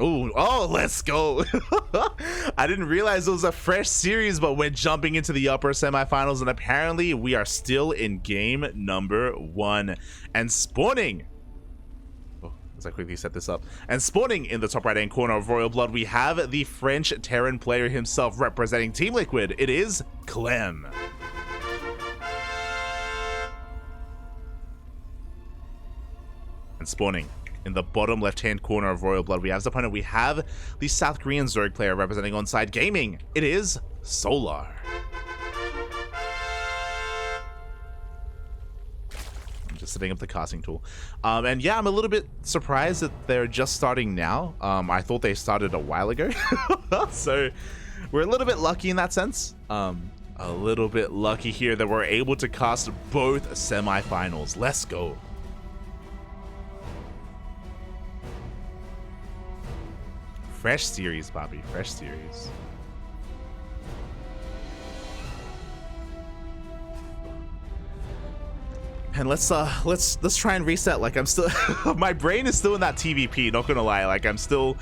Oh, let's go. I didn't realize it was a fresh series, but we're jumping into the upper semifinals, and apparently we are still in game number 1. And spawning. Oh, as I quickly set this up. And spawning in the top right-hand corner of Royal Blood, we have the French Terran player himself representing Team Liquid. It is Clem. And spawning in the bottom left-hand corner of Royal Blood, we have as opponent, we have the South Korean Zerg player representing Onside Gaming. It is Solar. I'm just setting up the casting tool. And yeah, I'm a little bit surprised that they're just starting now. I thought they started a while ago. So we're a little bit lucky in that sense. A little bit lucky here that we're able to cast both semifinals. Let's go. Fresh series, Bobby. Fresh series. And let's try and reset. Like, I'm still my brain is still in that TVP, not gonna lie. Like, I'm still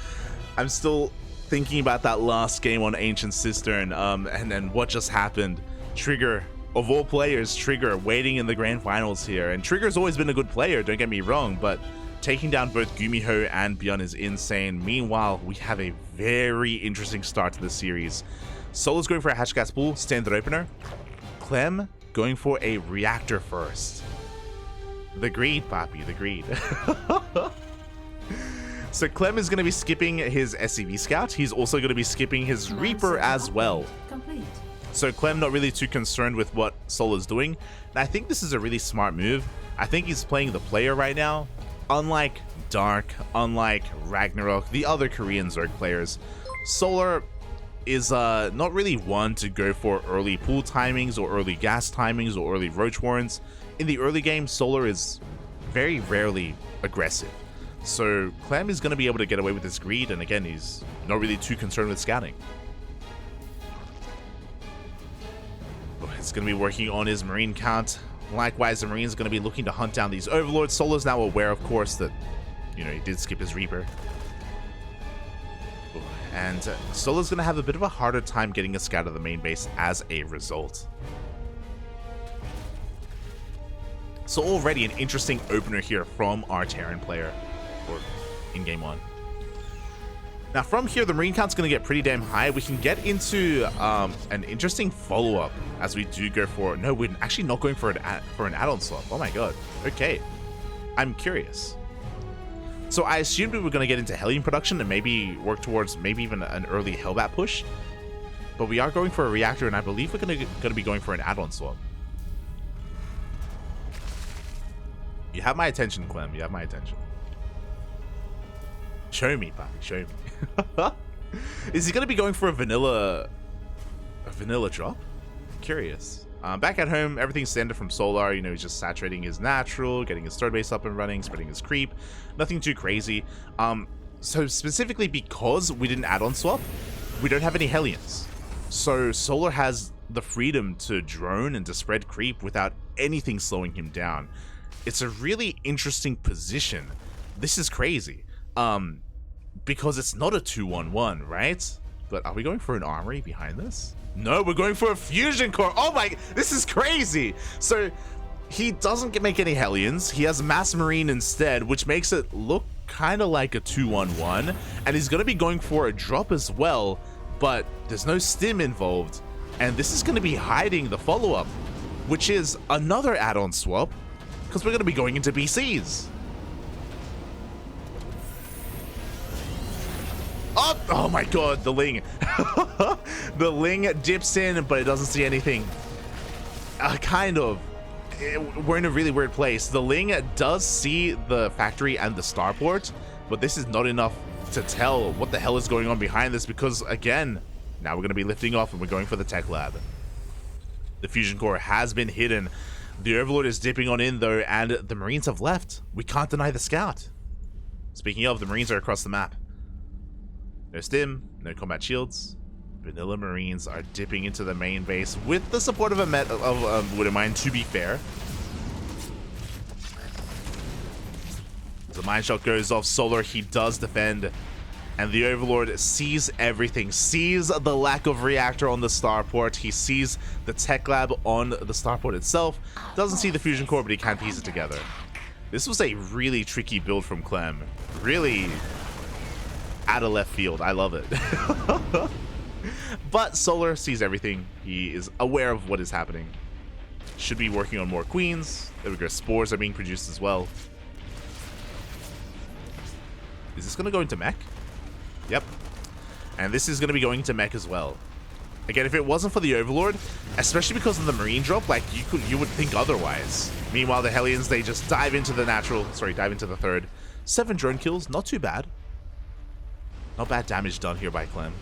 thinking about that last game on Ancient Cistern, and then what just happened. Trigger, of all players, Trigger waiting in the grand finals here. And Trigger's always been a good player, don't get me wrong, but taking down both Gumiho and Bjorn is insane. Meanwhile, we have a very interesting start to the series. Solar's going for a hatch gas pool, standard opener. Clem going for a reactor first. The greed, Papi, the greed. So Clem is going to be skipping his SCV scout. He's also going to be skipping his Reaper as well. Complete. So Clem not really too concerned with what Solar's doing. And I think this is a really smart move. I think he's playing the player right now. Unlike Dark, unlike Ragnarok, the other Korean Zerg players, Solar is not really one to go for early pool timings or early gas timings or early roach warrants. In the early game, Solar is very rarely aggressive. So Clem is going to be able to get away with his greed, and again, he's not really too concerned with scouting. He's going to be working on his Marine count. Likewise, the Marine's going to be looking to hunt down these Overlords. Solar's now aware, of course, that, you know, he did skip his Reaper. And Solar's going to have a bit of a harder time getting a scout of the main base as a result. So already an interesting opener here from our Terran player, or in game 1. Now from here, the Marine count's going to get pretty damn high. We can get into an interesting follow-up as we do go for... No, we're actually not going for an add-on swap. Oh my god. Okay. I'm curious. So I assumed we were going to get into Hellion production and maybe work towards maybe even an early Hellbat push. But we are going for a reactor, and I believe we're going to be going for an add-on swap. You have my attention, Clem. You have my attention. Show me, Papi. Show me. Is he going to be going for a vanilla drop? I'm curious. Back at home, everything's standard from Solar. You know, he's just saturating his natural, getting his third base up and running, spreading his creep. Nothing too crazy. So specifically because we didn't add on swap, we don't have any Hellions. So Solar has the freedom to drone and to spread creep without anything slowing him down. It's a really interesting position. This is crazy. Because it's not a 2-1-1, right? But are we going for an armory behind this? No, we're going for a fusion core. Oh my, this is crazy. So he doesn't make any Hellions. He has Mass Marine instead, which makes it look kind of like a 2-1-1. And he's going to be going for a drop as well, but there's no stim involved. And this is going to be hiding the follow-up, which is another add-on swap, because we're going to be going into BCs. Oh my god, the Ling. The Ling dips in, but it doesn't see anything. Kind of. We're in a really weird place. The Ling does see the factory and the starport, but this is not enough to tell what the hell is going on behind this, because again, now we're going to be lifting off and we're going for the tech lab. The fusion core has been hidden. The Overlord is dipping on in though, and the Marines have left. We can't deny the scout. Speaking of, the Marines are across the map. No stim, no combat shields. Vanilla Marines are dipping into the main base with the support of a Widowmine, to be fair. The mine shot goes off. Solar, he does defend. And the Overlord sees everything, sees the lack of reactor on the starport, he sees the tech lab on the starport itself, doesn't see the fusion core, but he can piece it together. This was a really tricky build from Clem. Really out of left field. I love it. But Solar sees everything. He is aware of what is happening. Should be working on more queens. There we go. Spores are being produced as well. Is this going to go into mech? Yep. And this is going to be going to mech as well. Again, if it wasn't for the Overlord, especially because of the Marine drop, like you would think otherwise. Meanwhile, the Hellions, they just dive into the third. 7 drone kills, not too bad. Not bad damage done here by Clem.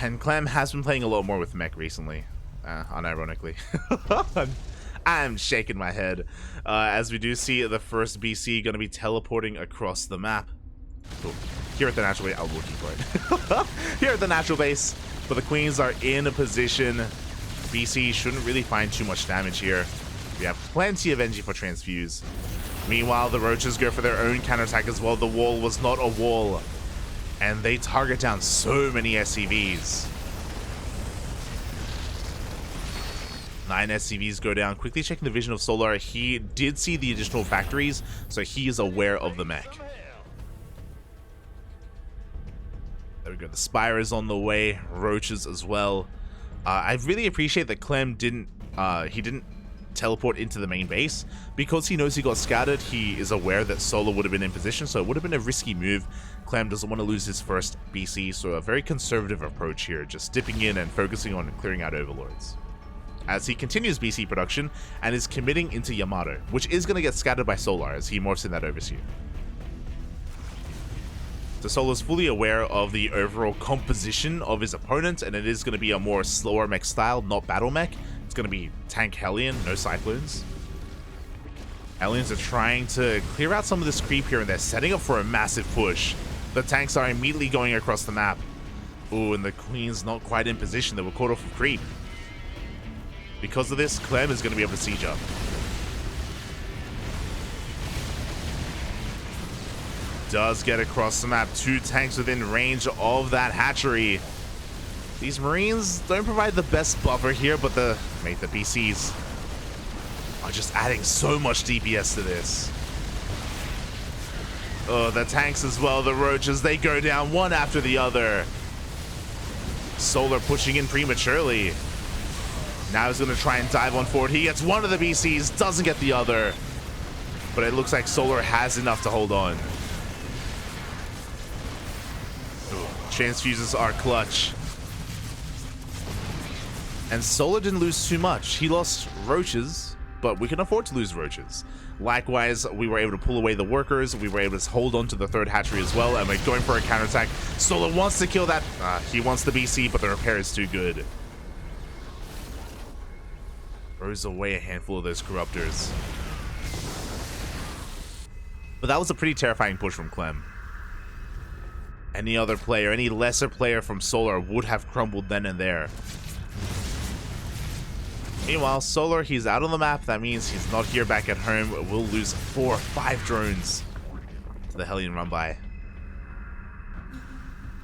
And Clem has been playing a lot more with mech recently, unironically. I'm shaking my head as we do see the first BC going to be teleporting across the map. Cool. Here at the natural base, I'm looking for it. Here at the natural base, but the queens are in a position. BC shouldn't really find too much damage here. We have plenty of energy for transfuse. Meanwhile, the roaches go for their own counterattack as well. The wall was not a wall, and they target down so many SCVs. 9 SCVs go down. Quickly checking the vision of Solar. He did see the additional factories, so he is aware of the mech. There we go. The Spire is on the way. Roaches as well. I really appreciate that Clem didn't teleport into the main base because he knows he got scattered. He is aware that Solar would have been in position, so it would have been a risky move. Clem doesn't want to lose his first BC, so a very conservative approach here, just dipping in and focusing on clearing out Overlords. As he continues BC production and is committing into Yamato, which is going to get scattered by Solar as he morphs in that Overseer. So Solar's fully aware of the overall composition of his opponent, and it is going to be a more slower mech style, not battle mech. It's going to be tank Hellion, no Cyclones. Hellions are trying to clear out some of this creep here, and they're setting up for a massive push. The tanks are immediately going across the map. Ooh, and the Queen's not quite in position. They were caught off of creep. Because of this, Clem is going to be able to siege up. Does get across the map. 2 tanks within range of that hatchery. These Marines don't provide the best buffer here, but the BCs are just adding so much DPS to this. Oh, the tanks as well, the roaches, they go down one after the other. Solar pushing in prematurely. Now he's going to try and dive on forward. He gets one of the BCs, doesn't get the other. But it looks like Solar has enough to hold on. Transfuses are clutch. And Solar didn't lose too much. He lost roaches, but we can afford to lose roaches. Likewise, we were able to pull away the workers. We were able to hold on to the third hatchery as well, and we're going for a counterattack. Solar wants to kill that. He wants the BC, but the repair is too good. Throws away a handful of those corruptors. But that was a pretty terrifying push from Clem. Any other player, any lesser player from Solar would have crumbled then and there. Meanwhile, Solar, he's out on the map. That means he's not here back at home. We'll lose 4 or 5 drones to the Hellion run by.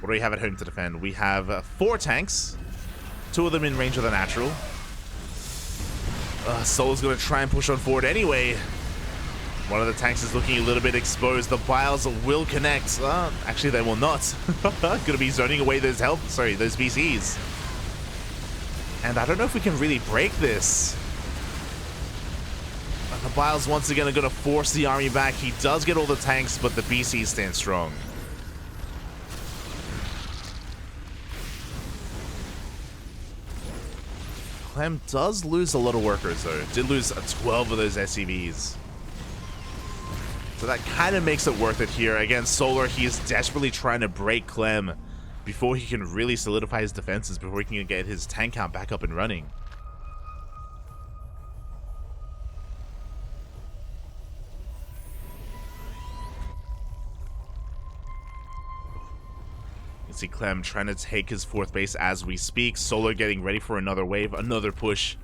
What do we have at home to defend? We have 4 tanks. 2 of them in range of the natural. Solar's going to try and push on forward anyway. One of the tanks is looking a little bit exposed. The biles will connect. Actually, they will not. Going to be zoning away those those BCs. And I don't know if we can really break this. The biles once again are going to force the army back. He does get all the tanks, but the BCs stand strong. Clem does lose a lot of workers though. Did lose 12 of those SCVs. So that kind of makes it worth it here. Again, Solar, he is desperately trying to break Clem before he can really solidify his defenses, before he can get his tank count back up and running. You see Clem trying to take his 4th base as we speak. Solar getting ready for another wave, another push.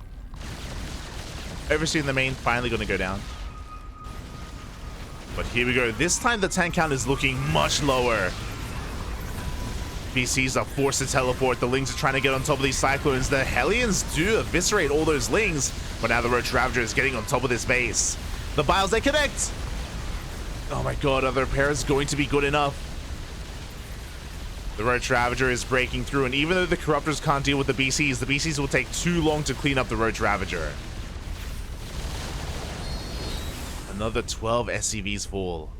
Overseer in the main, finally going to go down. But here we go. This time the tank count is looking much lower. BCs are forced to teleport. The Lings are trying to get on top of these Cyclones. The Hellions do eviscerate all those Lings, but now the Roach Ravager is getting on top of this base. The Biles, they connect. Oh my god, are the repairs going to be good enough? The Roach Ravager is breaking through, and even though the Corruptors can't deal with the BCs will take too long to clean up the Roach Ravager. Another 12 SCVs fall.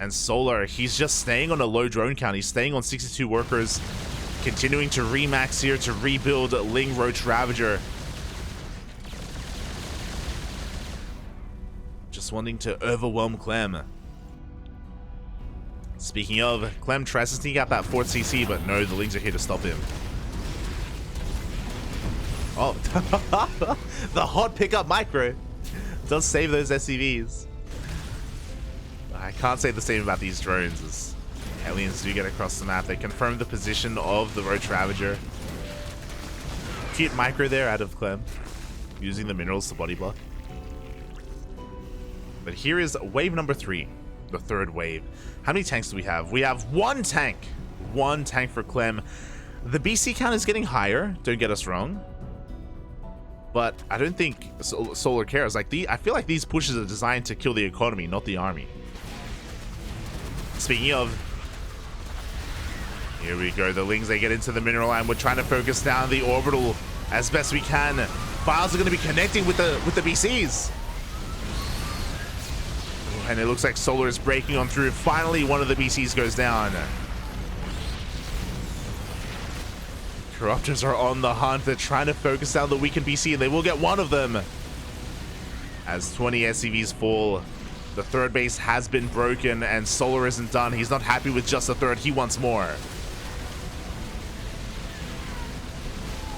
And Solar, he's just staying on a low drone count. He's staying on 62 workers, continuing to remax here to rebuild Ling Roach Ravager. Just wanting to overwhelm Clem. Speaking of, Clem tries to sneak out that 4th CC, but no, the Lings are here to stop him. Oh, the hot pickup micro does save those SCVs. I can't say the same about these drones, as Hellions do get across the map. They confirm the position of the Roach Ravager. Cute micro there out of Clem, using the minerals to body block. But here is wave number 3, the 3rd wave. How many tanks do we have? We have 1 tank. 1 tank for Clem. The BC count is getting higher, don't get us wrong. But I don't think Solar cares. Like, I feel like these pushes are designed to kill the economy, not the army. Speaking of, here we go. The Lings, they get into the mineral, and we're trying to focus down the orbital as best we can. Files are going to be connecting with the BCs. And it looks like Solar is breaking on through. Finally, one of the BCs goes down. Corruptors are on the hunt. They're trying to focus down the weakened BC, and they will get one of them. As 20 SCVs fall, the 3rd base has been broken, and Solar isn't done. He's not happy with just the 3rd. He wants more.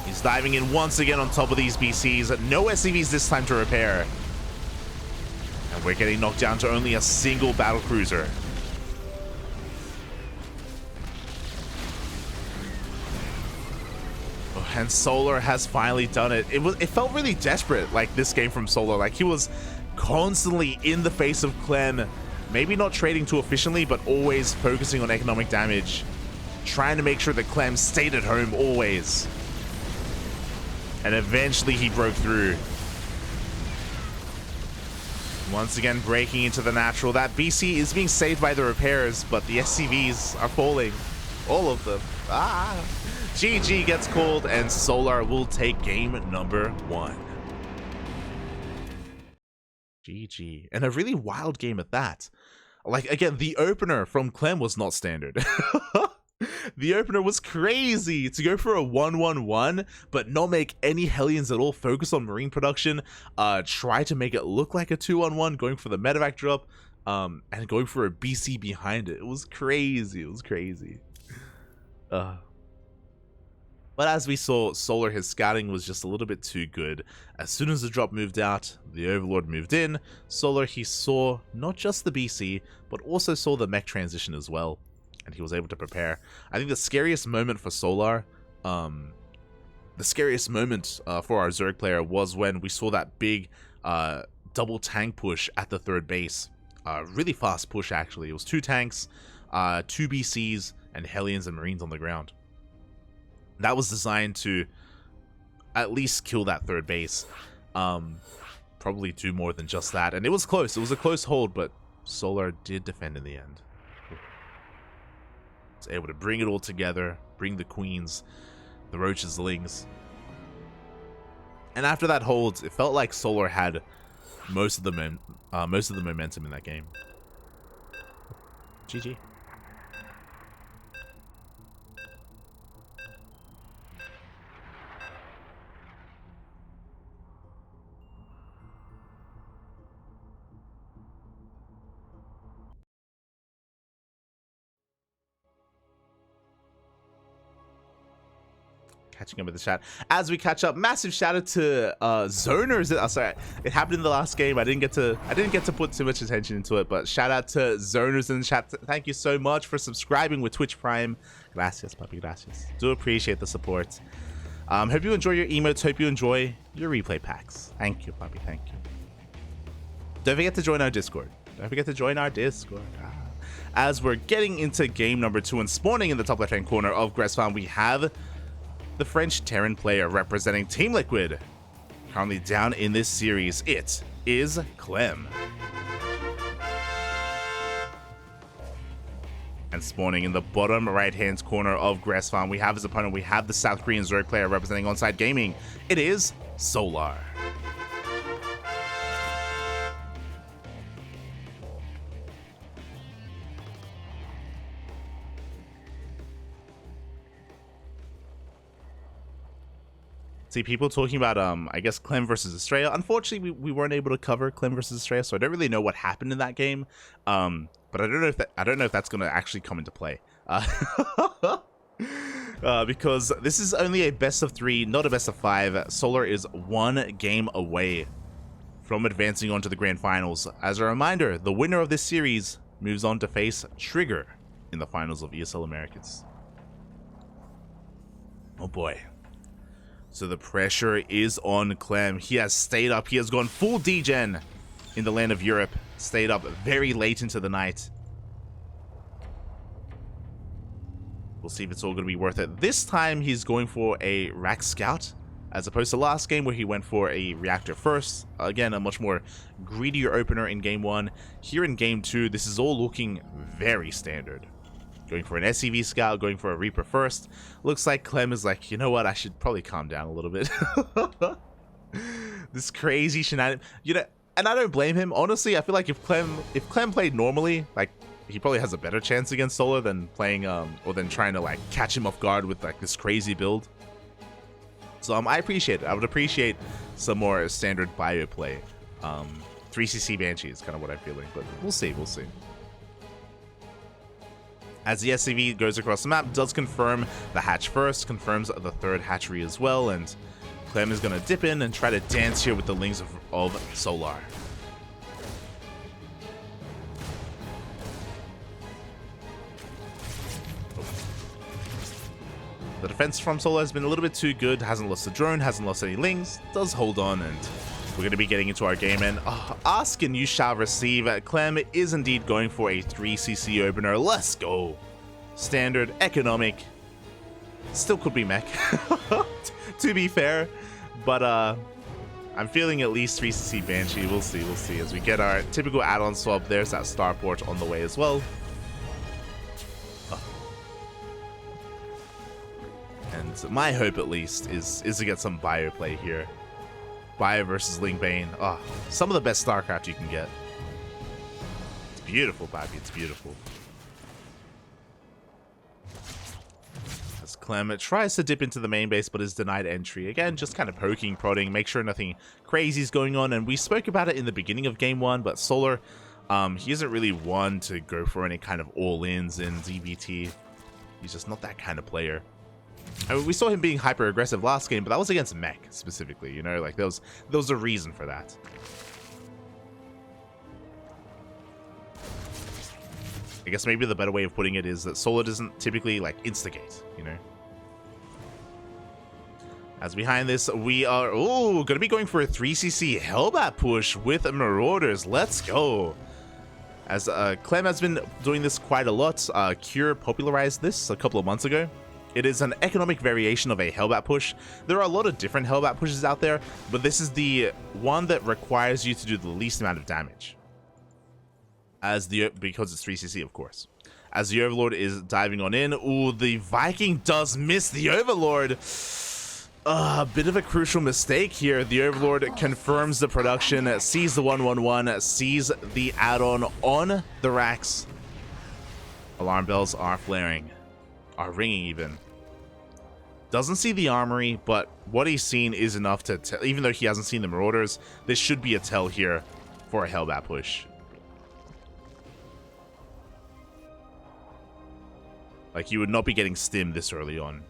He's diving in once again on top of these BCs. No SCVs this time to repair. And we're getting knocked down to only a single battle cruiser. And Solar has finally done it. It felt really desperate, like, this game from Solar. Like, he was constantly in the face of Clem, maybe not trading too efficiently, but always focusing on economic damage, trying to make sure that Clem stayed at home always. And eventually he broke through. Once again breaking into the natural. That BC is being saved by the repairs, but the SCVs are falling. All of them. GG gets called, and Solar will take game number 1. GG. And a really wild game at that. Like, again, the opener from Clem was not standard. The opener was crazy to go for a 1-1-1, but not make any Hellions at all. Focus on Marine production. Try to make it look like a 2-on-1, going for the medevac drop, and going for a BC behind it. It was crazy. It was crazy. But as we saw, Solar, his scouting was just a little bit too good. As soon as the drop moved out, the Overlord moved in. Solar, he saw not just the BC, but also saw the mech transition as well. And he was able to prepare. I think the scariest moment for Solar, the scariest moment for our Zerg player was when we saw that big double tank push at the 3rd base. Really fast push, actually. It was 2 tanks, 2 BCs, and Hellions and Marines on the ground. That was designed to at least kill that 3rd base. Probably do more than just that. And it was close. It was a close hold, but Solar did defend in the end. Was able to bring it all together, bring the Queens, the Roaches, the Lings. And after that hold, it felt like Solar had most of the momentum in that game. GG. Catching up with the chat as we catch up. Massive shout out to Zoners. Sorry, it happened in the last game. I didn't get to put too much attention into it, but shout out to Zoners in the chat. Thank you so much for subscribing with Twitch Prime. Gracias, papi, gracias. Do appreciate the support. Hope you enjoy your emotes. Hope you enjoy your replay packs. Thank you, Bobby. Thank you. Don't forget to join our Discord. As we're getting into game number 2 and spawning in the top left-hand corner of Gressfarm, we have the French Terran player representing Team Liquid. Currently down in this series, it is Clem. And spawning in the bottom right-hand corner of Gressfarm, we have his opponent. We have the South Korean Zerg player representing Onside Gaming. It is Solar. See, people talking about, I guess, Clem versus Estrella. Unfortunately, we weren't able to cover Clem versus Estrella, so I don't really know what happened in that game. But I don't know if that's going to actually come into play. Because this is only a best of 3, not a best of 5. Solar is 1 game away from advancing on to the grand finals. As a reminder, the winner of this series moves on to face Trigger in the finals of ESL Americas. Oh boy. So the pressure is on Clem. He has stayed up. He has gone full degen in the land of Europe. Stayed up very late into the night. We'll see if it's all going to be worth it. This time he's going for a Rack Scout, as opposed to last game where he went for a Reactor first. Again, a much more greedier opener in game 1. Here in game 2, this is all looking very standard. Going for an SCV Scout, going for a Reaper first. Looks like Clem is like, you know what, I should probably calm down a little bit. This crazy shenanigan. You know, and I don't blame him. Honestly, I feel like if Clem played normally, like, he probably has a better chance against Solar than playing, or than trying to, like, catch him off guard with, like, this crazy build. So, I appreciate it. I would appreciate some more standard bio play. 3cc Banshee is kind of what I'm feeling, but we'll see, we'll see. As the SCV goes across the map, does confirm the hatch first, confirms the third hatchery as well, and Clem is going to dip in and try to dance here with the Lings of Solar. The defense from Solar has been a little bit too good, hasn't lost a drone, hasn't lost any Lings, does hold on, and we're going to be getting into our game, and ask and you shall receive. Clem is indeed going for a 3cc opener. Let's go. Standard, economic. Still could be mech, to be fair. But I'm feeling at least 3cc Banshee. We'll see, we'll see. As we get our typical add-on swap, there's that Starport on the way as well. And my hope, at least, is to get some bio play here. Bio versus Lingbane. Oh, some of the best StarCraft you can get. It's beautiful, Bobby. It's beautiful. As Clem tries to dip into the main base, but is denied entry. Again, just kind of poking, prodding, make sure nothing crazy is going on. And we spoke about it in the beginning of game 1, but Solar, he isn't really one to go for any kind of all-ins in DBT. He's just not that kind of player. I mean, we saw him being hyper aggressive last game, but that was against mech specifically, you know, like there was a reason for that. I guess maybe the better way of putting it is that Solar doesn't typically like instigate, you know. As behind this, we are gonna be going for a 3cc Hellbat push with Marauders. Let's go. As Clem has been doing this quite a lot. Cure popularized this a couple of months ago. It is an economic variation of a Hellbat push. There are a lot of different Hellbat pushes out there, but this is the one that requires you to do the least amount of damage. Because it's 3cc, of course. As the Overlord is diving on in. Ooh, the Viking does miss the Overlord. A bit of a crucial mistake here. The Overlord confirms the production, sees the 111, sees the add-on on the racks. Alarm bells are flaring. Are ringing even. Doesn't see the armory, but what he's seen is enough to tell. Even though he hasn't seen the Marauders, this should be a tell here for a Hellbat push. Like, you would not be getting stim this early on.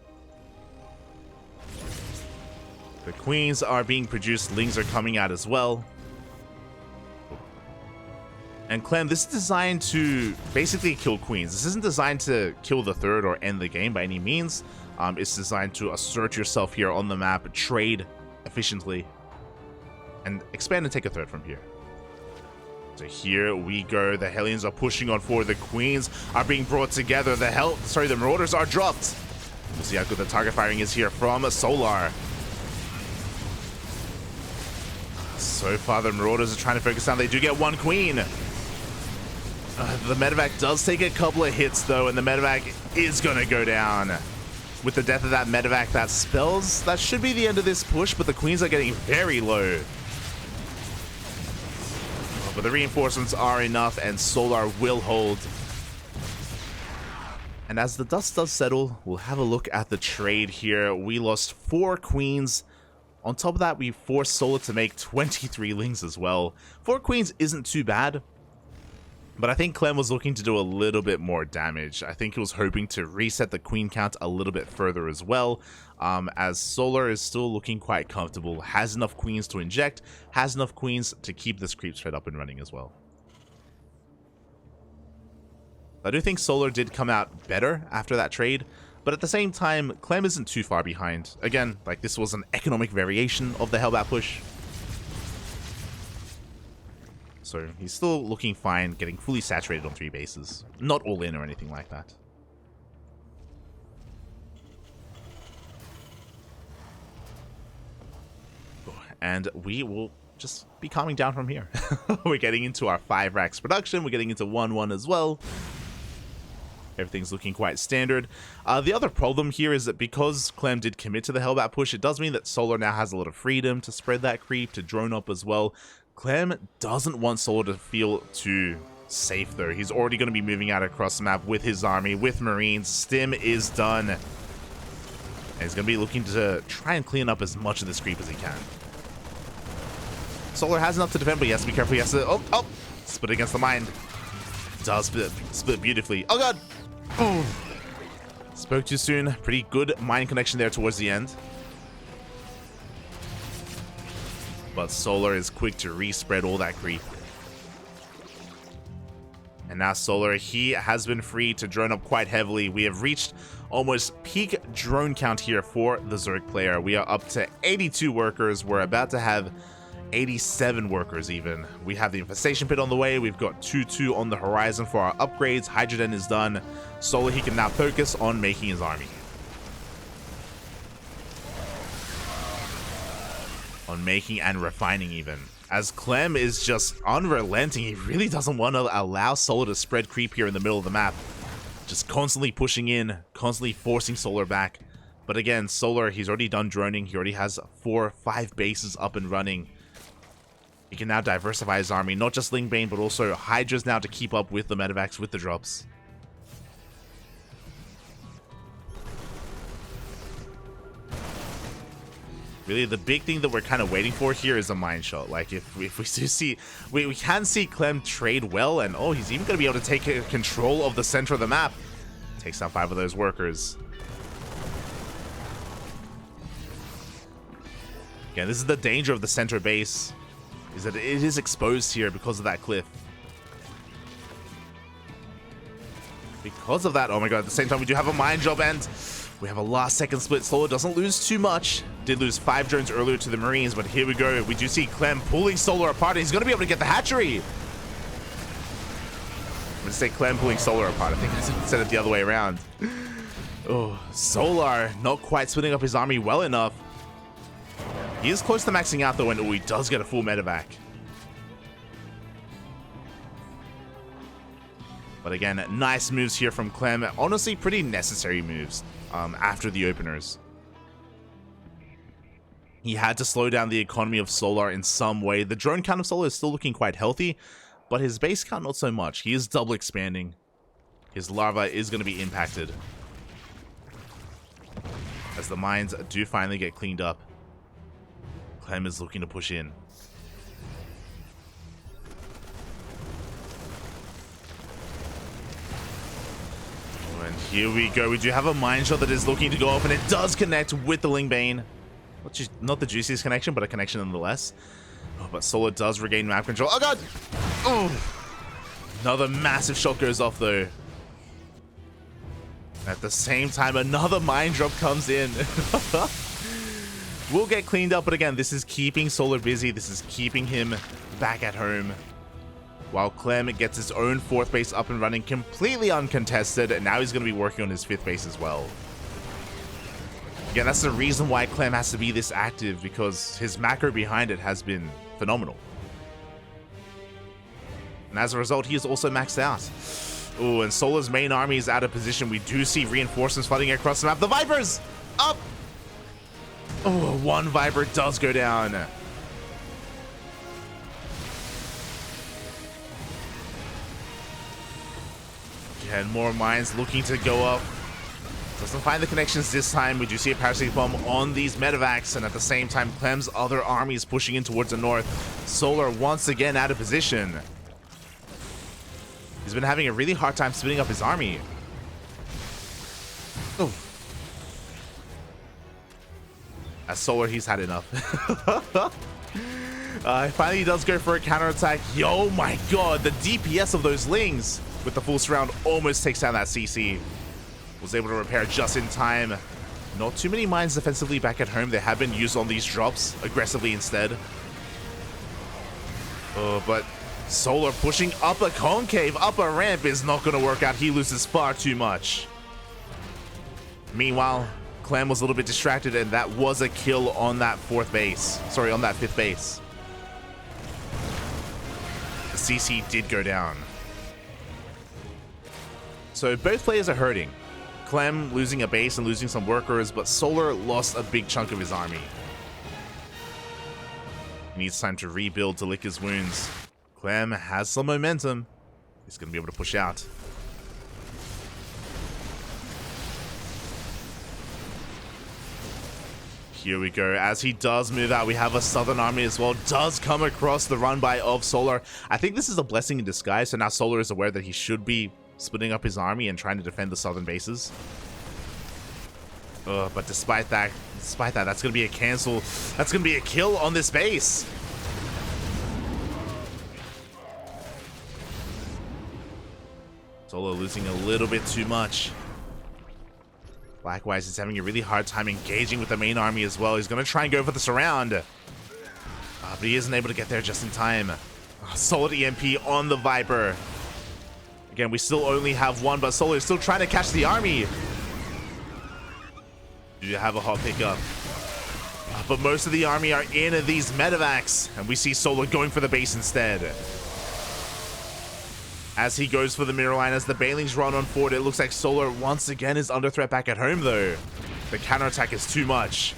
The Queens are being produced. Lings are coming out as well. And Clem, this is designed to basically kill queens. This isn't designed to kill the third or end the game by any means. It's designed to assert yourself here on the map, trade efficiently, and expand and take a third from here. So here we go. The Hellions are pushing on forward. The queens are being brought together. The Marauders are dropped. We'll see how good the target firing is here from Solar. So far, the Marauders are trying to focus down. They do get one queen. The medevac does take a couple of hits, though, and the medevac is going to go down. With the death of that medevac, that spells. That should be the end of this push, but the queens are getting very low. But the reinforcements are enough, and Solar will hold. And as the dust does settle, we'll have a look at the trade here. We lost 4 queens. On top of that, we forced Solar to make 23 lings as well. 4 queens isn't too bad. But I think Clem was looking to do a little bit more damage. I think he was hoping to reset the queen count a little bit further as well, as Solar is still looking quite comfortable, has enough queens to inject, has enough queens to keep this creep thread up and running as well. I do think Solar did come out better after that trade, but at the same time, Clem isn't too far behind. Again, like, this was an economic variation of the Hellbat push. So he's still looking fine, getting fully saturated on 3 bases. Not all in or anything like that. And we will just be calming down from here. We're getting into our 5 racks production. We're getting into 1-1 as well. Everything's looking quite standard. The other problem here is that because Clem did commit to the Hellbat push, it does mean that Solar now has a lot of freedom to spread that creep, to drone up as well. Clem doesn't want Solar to feel too safe, though. He's already going to be moving out across the map with his army, with Marines. Stim is done. And he's going to be looking to try and clean up as much of this creep as he can. Solar has enough to defend, but he has to be careful. He has to... Oh! Split against the mine. Does split beautifully. Oh, God! Oh. Spoke too soon. Pretty good mine connection there towards the end. But Solar is quick to respread all that creep. And now Solar, he has been free to drone up quite heavily. We have reached almost peak drone count here for the Zerg player. We are up to 82 workers. We're about to have 87 workers even. We have the Infestation Pit on the way. We've got 2-2 on the horizon for our upgrades. Hydrogen is done. Solar, he can now focus on making his army. On making and refining even. As Clem is just unrelenting, he really doesn't want to allow Solar to spread creep here in the middle of the map. Just constantly pushing in, constantly forcing Solar back. But again, Solar, he's already done droning. He already has 4-5 bases up and running. He can now diversify his army, not just Lingbane, but also Hydras now to keep up with the medevacs, with the drops. Really, the big thing that we're kind of waiting for here is a mine shot. Like, if we do see... We can see Clem trade well, and oh, he's even going to be able to take control of the center of the map. Takes down 5 of those workers. Again, this is the danger of the center base, is that it is exposed here because of that cliff. Because of that, oh my god, at the same time we do have a mine job, and we have a last second split. Solar doesn't lose too much. Did lose 5 drones earlier to the Marines, but here we go. We do see Clem pulling Solar apart, and he's going to be able to get the hatchery. I'm going to say Clem pulling Solar apart. I think I said it the other way around. Oh, Solar not quite splitting up his army well enough. He is close to maxing out though, and he does get a full medevac. But again, nice moves here from Clem. Honestly, pretty necessary moves after the openers. He had to slow down the economy of Solar in some way. The drone count of Solar is still looking quite healthy, but his base count not so much. He is double expanding. His larva is going to be impacted as the mines do finally get cleaned up. Clem is looking to push in. And here we go. We do have a mine shot that is looking to go off, and it does connect with the Lingbane. Not the juiciest connection, but a connection nonetheless. Oh, but Solar does regain map control. Oh god! Oh! Another massive shot goes off though. At the same time, another mine drop comes in. We'll get cleaned up, but again, this is keeping Solar busy. This is keeping him back at home. While Clem gets his own 4th base up and running, completely uncontested, and now he's going to be working on his 5th base as well. Again, that's the reason why Clem has to be this active, because his macro behind it has been phenomenal. And as a result, he is also maxed out. Oh, and Solar's main army is out of position. We do see reinforcements flooding across the map. The Vipers! Up! Oh, one Viper does go down. And more mines looking to go up. Doesn't find the connections this time. We do see a parasitic bomb on these medevacs, and at the same time, Clem's other army is pushing in towards the north. Solar once again out of position. He's been having a really hard time splitting up his army. Oh. As Solar, he's had enough. Finally, he does go for a counterattack. Yo, my god, the DPS of those Lings with the full surround almost takes down that CC. Was able to repair just in time. Not too many mines defensively back at home. They have been used on these drops aggressively instead. But Solar pushing up a concave, up a ramp is not going to work out. He loses far too much. Meanwhile, Clem was a little bit distracted, and that was a kill on that 4th base. Sorry, on that 5th base. The CC did go down. So both players are hurting. Clem losing a base and losing some workers, but Solar lost a big chunk of his army. He needs time to rebuild to lick his wounds. Clem has some momentum. He's going to be able to push out. Here we go. As he does move out, we have a southern army as well. Does come across the run by of Solar. I think this is a blessing in disguise. So now Solar is aware that he should be splitting up his army and trying to defend the southern bases. But despite that, that's going to be a cancel. That's going to be a kill on this base. Solar losing a little bit too much. Likewise, he's having a really hard time engaging with the main army as well. He's going to try and go for the surround. But he isn't able to get there just in time. Solid EMP on the Viper. Again, we still only have one, but Solar is still trying to catch the army. Do you have a hot pickup? But most of the army are in these medevacs, and we see Solar going for the base instead. As he goes for the mirror line, as the Banelings run on forward, it looks like Solar once again is under threat back at home though. The counterattack is too much.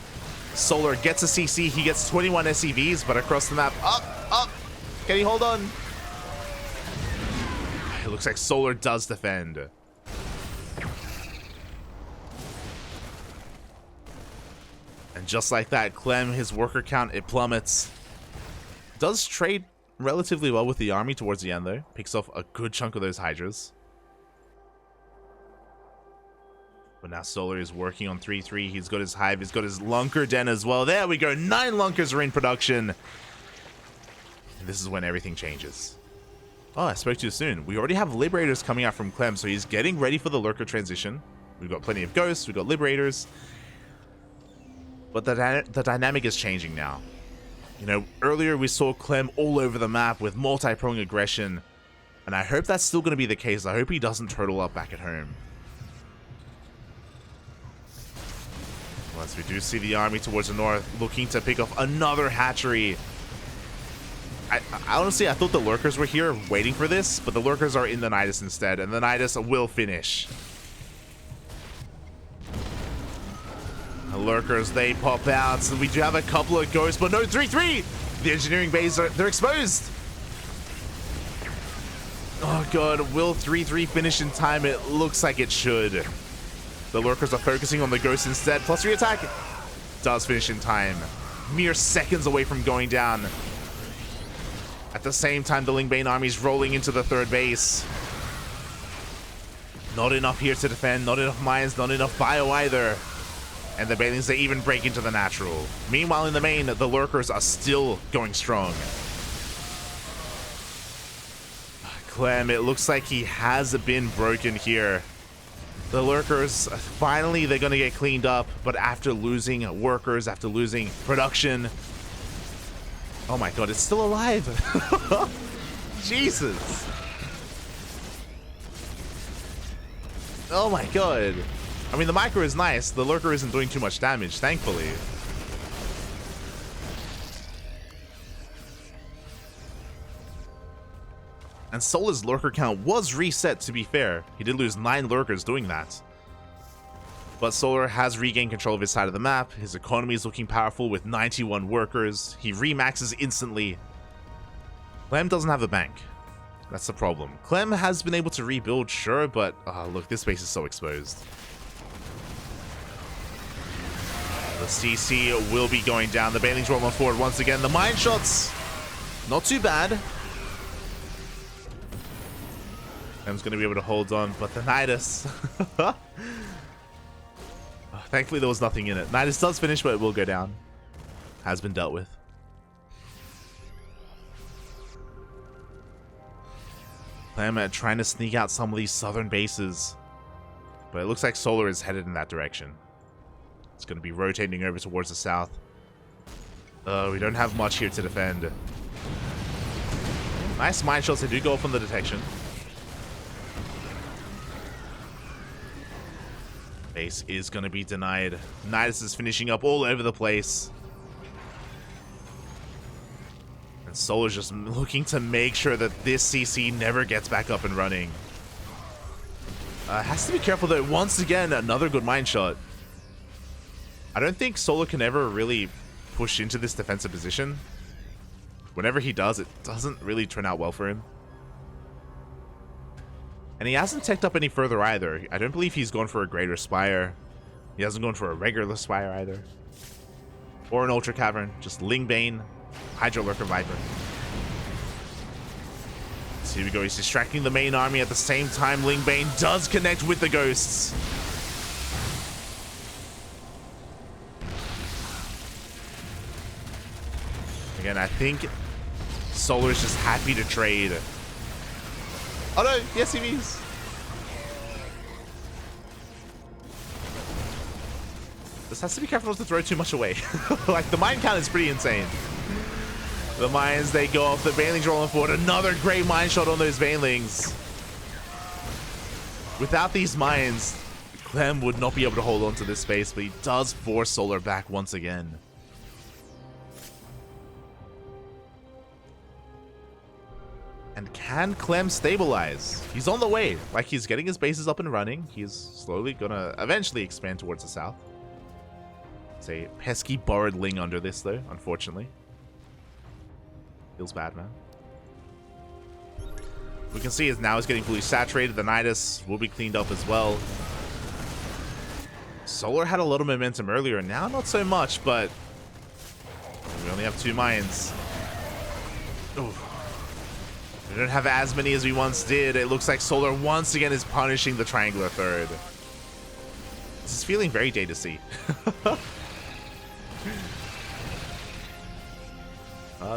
Solar gets a CC, he gets 21 SCVs, but across the map, up, can he hold on? It looks like Solar does defend. And just like that, Clem, his worker count, it plummets. Does trade relatively well with the army towards the end though. Picks off a good chunk of those Hydras. But now Solar is working on 3-3. He's got his hive, he's got his Lunker Den as well. There we go, 9 Lunkers are in production. And this is when everything changes. Oh, I spoke too soon. We already have Liberators coming out from Clem, so he's getting ready for the Lurker transition. We've got plenty of Ghosts, we've got Liberators. But the dynamic is changing now. You know, earlier we saw Clem all over the map with multi-prong aggression, and I hope that's still going to be the case. I hope he doesn't turtle up back at home. Once we do see the army towards the north looking to pick off another hatchery. I honestly, I thought the Lurkers were here waiting for this, but the Lurkers are in the Nidus instead, and the Nidus will finish. The Lurkers, they pop out, so we do have a couple of Ghosts, but no, 3-3! The engineering bays, they're exposed! Oh god, will 3-3 finish in time? It looks like it should. The Lurkers are focusing on the Ghosts instead, plus re-attack does finish in time. Mere seconds away from going down. At the same time, the Lingbane army is rolling into the third base. Not enough here to defend, not enough mines, not enough bio either. And the Banelings, they even break into the natural. Meanwhile, in the main, the Lurkers are still going strong. Clem, it looks like he has been broken here. The lurkers, finally they're going to get cleaned up, but after losing workers, after losing production. Oh my god, it's still alive. Jesus. Oh my god. I mean, the micro is nice. The lurker isn't doing too much damage, thankfully. And Solar's lurker count was reset, to be fair. He did lose 9 lurkers doing that. But Solar has regained control of his side of the map. His economy is looking powerful with 91 workers. He remaxes instantly. Clem doesn't have a bank. That's the problem. Clem has been able to rebuild, sure, but look, this base is so exposed. The CC will be going down. The Banelings roll on forward once again. The mine shots, not too bad. Clem's going to be able to hold on, but the Nidus. Thankfully, there was nothing in it. Nidus does finish, but it will go down. Has been dealt with. Clem trying to sneak out some of these southern bases. But it looks like Solar is headed in that direction. It's going to be rotating over towards the south. We don't have much here to defend. Nice mine shots. They do go off on the detection. Base is going to be denied. Nidus is finishing up all over the place. And Solar's just looking to make sure that this CC never gets back up and running. Has to be careful though. Once again, another good mine shot. I don't think Solar can ever really push into this defensive position. Whenever he does, it doesn't really turn out well for him. And he hasn't teched up any further either. I don't believe he's gone for a Greater Spire. He hasn't gone for a regular Spire either. Or an Ultra Cavern. Just Lingbane, Hydro Lurker Viper. So here we go. He's distracting the main army at the same time. Lingbane does connect with the ghosts. Again, I think Solar is just happy to trade. Oh no, yes he is. This has to be careful not to throw too much away. Like, the mine count is pretty insane. The mines, they go off. The Banelings rolling forward. Another great mine shot on those Banelings. Without these mines, Clem would not be able to hold on to this space, but he does force Solar back once again. And can Clem stabilize? He's on the way. Like, he's getting his bases up and running. He's slowly gonna eventually expand towards the south. It's a pesky borrowed Ling under this, though, unfortunately. Feels bad, man. We can see is now is getting fully saturated. The Nidus will be cleaned up as well. Solar had a little momentum earlier. Now, not so much, but we only have 2 mines. Ooh. We don't have as many as we once did. It looks like Solar once again is punishing the triangular third. This is feeling very Data C.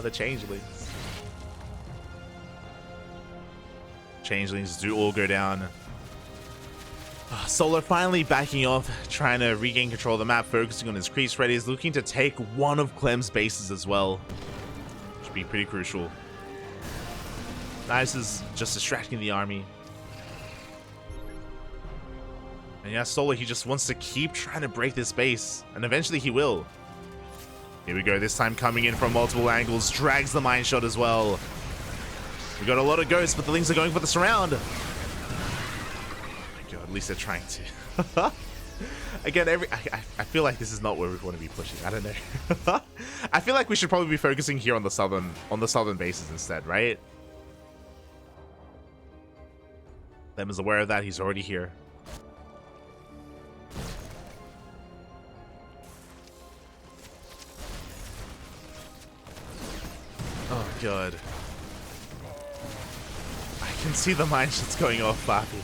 The changelings. Changelings do all go down. Solar finally backing off, trying to regain control of the map, focusing on his crease ready. He's looking to take one of Clem's bases as well, which would be pretty crucial. Nidus is just distracting the army. And yeah, Solar, he just wants to keep trying to break this base, and eventually he will. Here we go, this time coming in from multiple angles, drags the mine shot as well. We got a lot of ghosts, but the Lings are going for the surround. Oh my god, at least they're trying to. Again, I feel like this is not where we want to be pushing. I don't know. I feel like we should probably be focusing here on the southern bases instead, right? Clem is aware of that. He's already here. Oh god. I can see the mine shots going off, Flappy.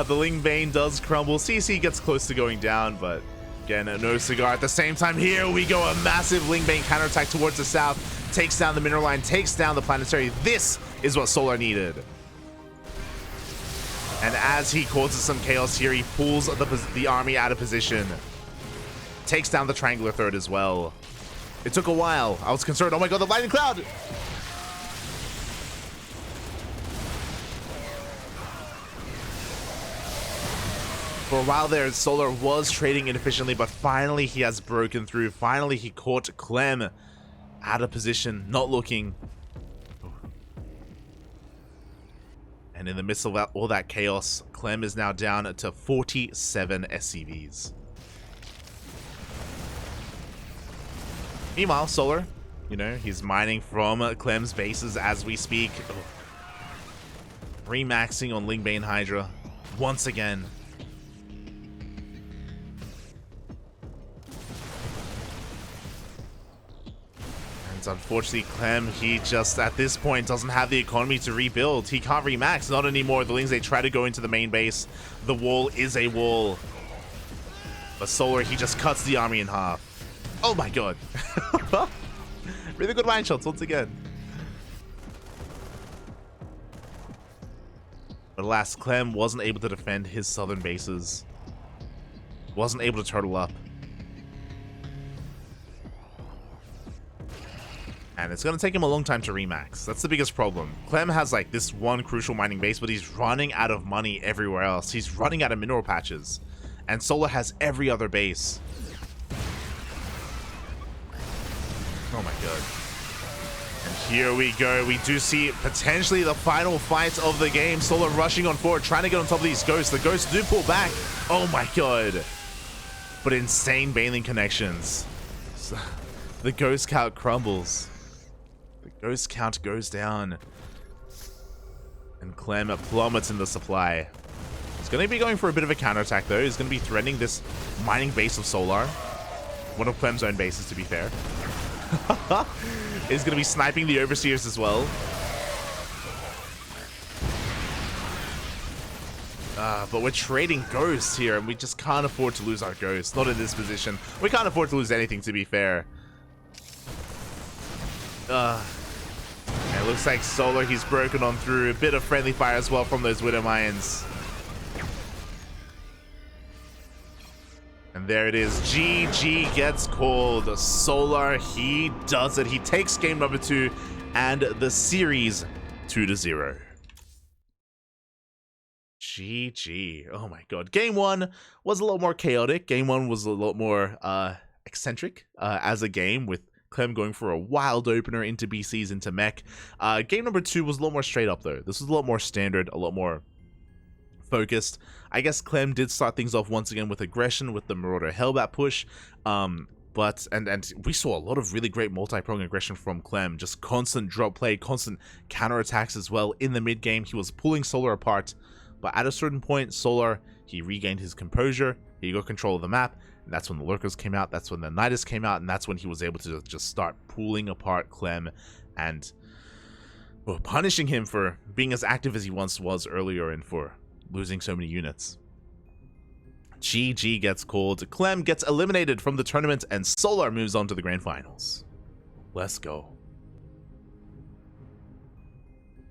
The Lingbane does crumble. CC gets close to going down, but again, no cigar. At the same time, here we go. A massive Lingbane counterattack towards the south. takes down the mineral line, takes down the planetary. This is what Solar needed. And as he causes some chaos here, he pulls the army out of position. Takes down the triangular third as well. It took a while. I was concerned. Oh my god, the lightning cloud! For a while there, Solar was trading inefficiently, but finally he has broken through. Finally he caught Clem out of position, not looking. And in the midst of all that chaos, Clem is now down to 47 SCVs. Meanwhile, Solar, you know, he's mining from Clem's bases as we speak. Remaxing on Lingbane Hydra once again. Unfortunately, Clem, he just at this point doesn't have the economy to rebuild. He can't remax, not anymore. The Lings, they try to go into the main base. The wall is a wall. But Solar, he just cuts the army in half. Oh my god. Really good mine shots once again. But alas, Clem wasn't able to defend his southern bases. Wasn't able to turtle up. And it's going to take him a long time to remax. That's the biggest problem. Clem has like this one crucial mining base, but he's running out of money everywhere else. He's running out of mineral patches. And Solar has every other base. Oh my god. And here we go. We do see potentially the final fight of the game. Solar rushing on forward, trying to get on top of these ghosts. The ghosts do pull back. Oh my god. But insane Baneling connections. The ghost count crumbles. The ghost count goes down. And Clem plummets in the supply. He's going to be going for a bit of a counterattack though. He's going to be threatening this mining base of Solar. One of Clem's own bases, to be fair. He's going to be sniping the Overseers as well. But we're trading ghosts here, and we just can't afford to lose our ghosts. Not in this position. We can't afford to lose anything, to be fair. It looks like Solar, he's broken on through. A bit of friendly fire as well from those Widow Mines. And there it is. GG gets called. Solar, he does it. He takes game number 2 and the series 2-0. GG. Oh my god. Game 1 was a little more chaotic. Game 1 was a lot more eccentric as a game, with Clem going for a wild opener into BCs, into mech. Game number 2 was a lot more straight up though. This was a lot more standard, a lot more focused. I guess Clem did start things off once again with aggression, with the Marauder Hellbat push. But we saw a lot of really great multi-prong aggression from Clem. Just constant drop play, constant counterattacks as well. In the mid game, he was pulling Solar apart. But at a certain point, Solar, he regained his composure. He got control of the map. And that's when the Lurkers came out. That's when the Nidus came out. And that's when he was able to just start pulling apart Clem and punishing him for being as active as he once was earlier and for losing so many units. GG gets called. Clem gets eliminated from the tournament, and Solar moves on to the grand finals. Let's go.